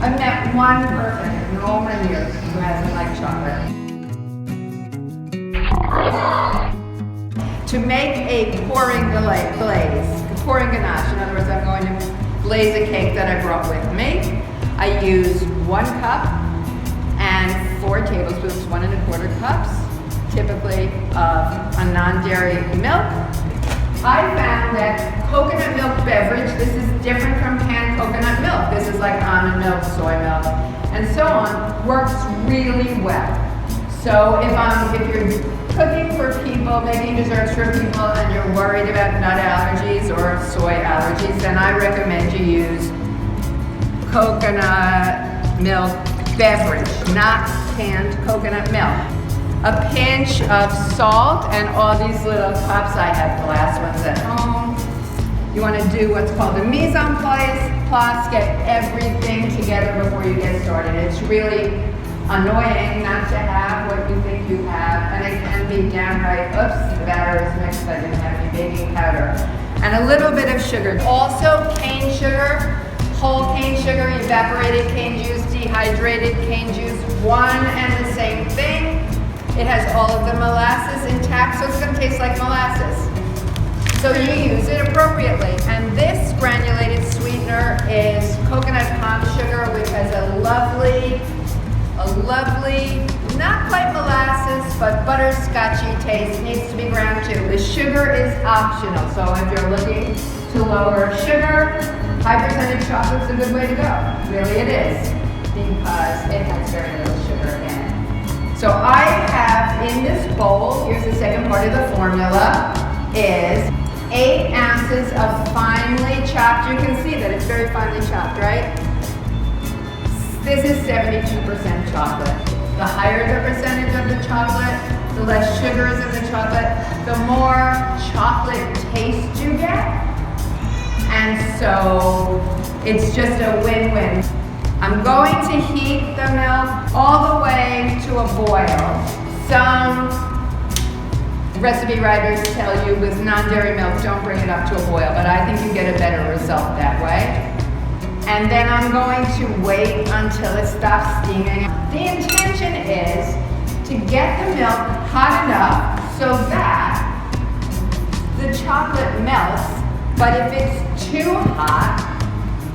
I've met one person in all my years who hasn't liked chocolate. To make a pouring ganache, in other words, I'm going to glaze a cake that I brought with me. I use 1 cup and 4 tablespoons, 1 1/4 cups, typically of a non-dairy milk. I found that coconut milk beverage, this is different from canned coconut milk. This is like almond milk, soy milk, and so on, works really well. So if you're cooking for people, making desserts for people, and you're worried about nut allergies or soy allergies, then I recommend you use coconut milk beverage, not canned coconut milk. A pinch of salt and all these little cups. I have glass ones at home. You want to do what's called a mise en place, get everything together before you get started. It's really annoying not to have what you think you have, and it can be downright, oops, the batter is mixed, I didn't have any baking powder. And a little bit of sugar. Also cane sugar, whole cane sugar, evaporated cane juice, dehydrated cane juice, one and the same thing. It has all of the molasses intact, so it's going to taste like molasses. So you use it appropriately. And this granulated sweetener is coconut palm sugar, which has a lovely, not quite molasses, but butterscotchy taste. It needs to be ground too. The sugar is optional, so if you're looking to lower sugar, high percentage chocolate is a good way to go. Really it is, because it has very little sugar in it. So I have in this bowl, here's the second part of the formula, is 8 ounces of finely chopped. You can see that it's very finely chopped, right? This is 72% chocolate. The higher the percentage of the chocolate, the less sugar is in the chocolate, the more chocolate taste you get. And so it's just a win-win. I'm going to heat the milk all the way to a boil. Some recipe writers tell you with non-dairy milk, don't bring it up to a boil, but I think you get a better result that way. And then I'm going to wait until it stops steaming. The intention is to get the milk hot enough so that the chocolate melts, but if it's too hot,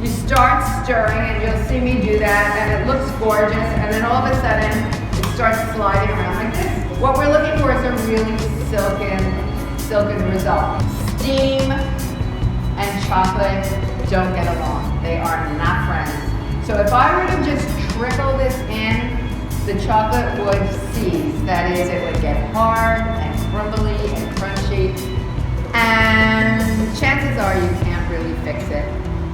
you start stirring, and you'll see me do that, and it looks gorgeous, and then all of a sudden, it starts sliding around like this. What we're looking for is a really silken result. Steam and chocolate don't get along. They are not friends. So if I were to just trickle this in, the chocolate would seize. That is, it would get hard and crumbly and crunchy, and chances are you can't really fix it.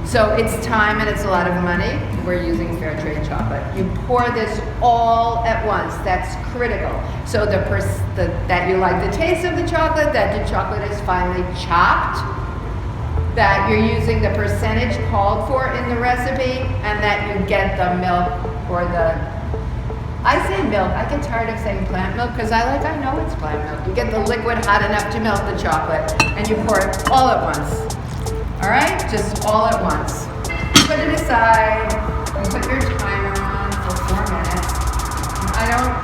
So it's time and it's a lot of money. We're using fair trade chocolate. You pour this all at once. That's critical. So that you like the taste of the chocolate, that the chocolate is finely chopped, that you're using the percentage called for in the recipe, and that you get the milk or I say milk, I get tired of saying plant milk because I know it's plant milk. You get the liquid hot enough to melt the chocolate, and you pour it all at once. All right, just all at once. Put it aside and put your timer on for 4 minutes. I don't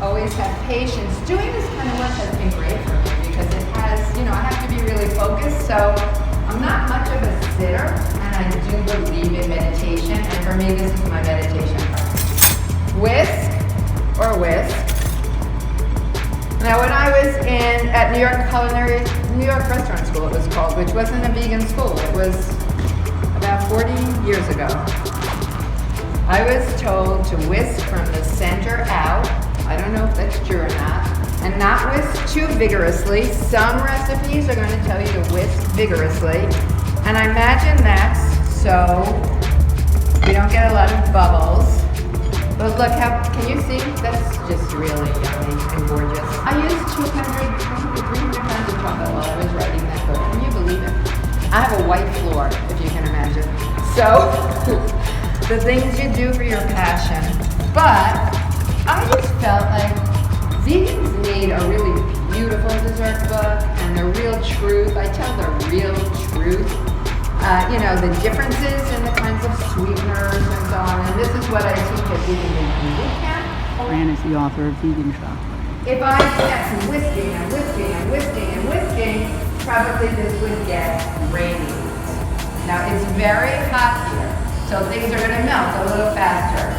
always have patience. Doing this kind of work has been great for me because it has, I have to be really focused. So I'm not much of a sitter, and I do believe in meditation. And for me, this is my meditation. Whisk. Now, when I was at New York Restaurant School, it was called, which wasn't a vegan school. It was about 40 years ago. I was told to whisk from the center out. I don't know if that's true or not. And not whisk too vigorously. Some recipes are going to tell you to whisk vigorously. And I imagine that's so we don't get a lot of bubbles. But look, can you see? That's just really yummy and gorgeous. I used 300 pounds of chocolate while I was writing that book. Can you believe it? I have a white floor, if you can imagine. So, the things you do for your passion. But I just felt like vegans need a really beautiful dessert book and the real truth. I tell the real truth. The differences in the kinds kinds of sweeteners and so on. And this is what I teach at Vegan Baking Boot Camp. Fran is the author of Vegan Chocolate. If I kept whisking and whisking and whisking and whisking, probably this would get rainy. Now it's very hot here, so things are going to melt a little faster.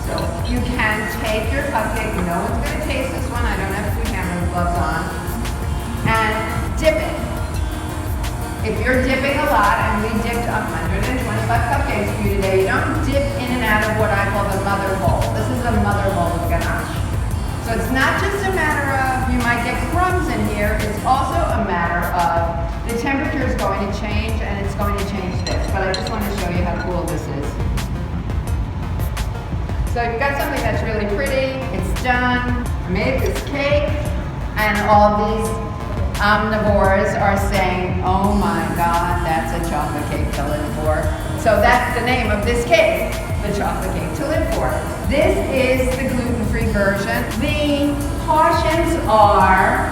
So you can take your cupcake, no one's going to taste this one, I don't have food handling gloves on, and dip it. If you're dipping a lot, and we dipped 125 cupcakes for you today, you don't dip in and out of what I call the mother bowl. This is the mother bowl of ganache. So it's not just a matter of you might get crumbs in here, it's also a matter of the temperature is going to change and it's going to change this. But I just want to show you how cool this is. So you've got something that's really pretty, it's done. I made this cake and all these omnivores are saying, oh my God, that's a chocolate cake to live for. So that's the name of this cake, the chocolate cake to live for. This is the gluten-free version. The cautions are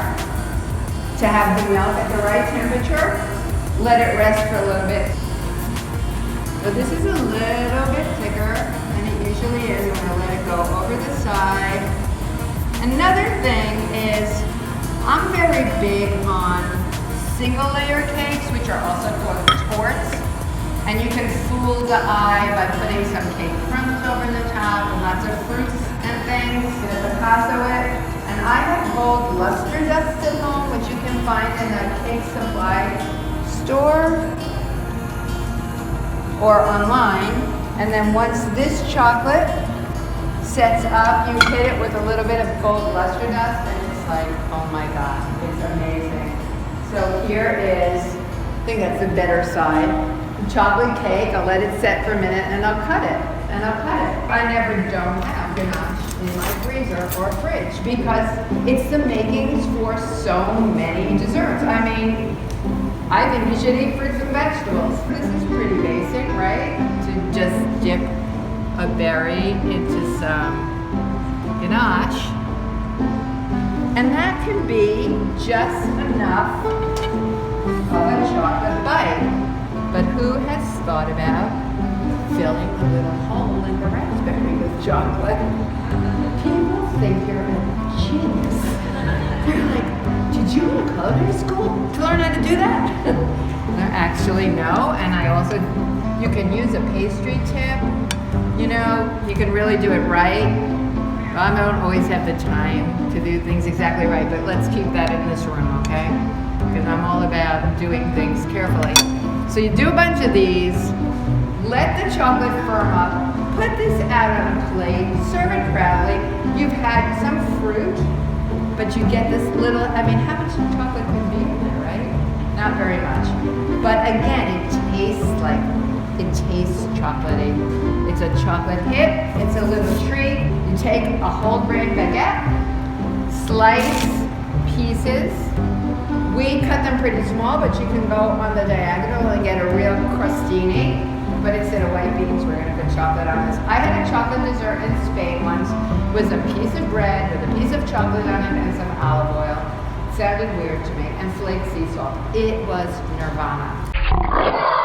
to have the milk at the right temperature, let it rest for a little bit. So this is a little bit thicker than it usually is. I'm going to let it go over the side. Another thing is, I'm very big on single layer cakes, which are also called torts. And you can fool the eye by putting some cake crumbs over the top and lots of fruits and things to Picasso it. And I have gold luster dust at home, which you can find in a cake supply store or online. And then once this chocolate sets up, you hit it with a little bit of gold luster dust and it's like, oh my God, it's amazing. So here is, I think that's the better side. Chocolate cake, I'll let it set for a minute and I'll cut it, I never don't have ganache in my freezer or fridge because it's the makings for so many desserts. I mean, I think you should eat fruits and vegetables. This is pretty basic, right? To just dip a berry into some ganache. And that can be just enough of a chocolate bite. But who has thought about filling a little hole in the raspberry with chocolate? People think you're a genius. They're like, did you go to culinary school to learn how to do that? They're actually no, and I also, you can use a pastry tip. You know, you can really do it right. I don't always have the time to do things exactly right, but let's keep that in this room, okay? Because I'm all about doing things carefully. So you do a bunch of these, let the chocolate firm up, put this out on a plate, serve it proudly. You've had some fruit, but you get this little, I mean, how much chocolate can be in there, right? Not very much. But again, it tastes chocolatey. It's a chocolate hit, it's a little treat. You take a whole grain baguette, slice pieces. We cut them pretty small, but you can go on the diagonal and get a real crostini. But instead of white beans, we're going to put chocolate on this. I had a chocolate dessert in Spain once with a piece of bread with a piece of chocolate on it and some olive oil. It sounded weird to me. And flaked sea salt. It was nirvana.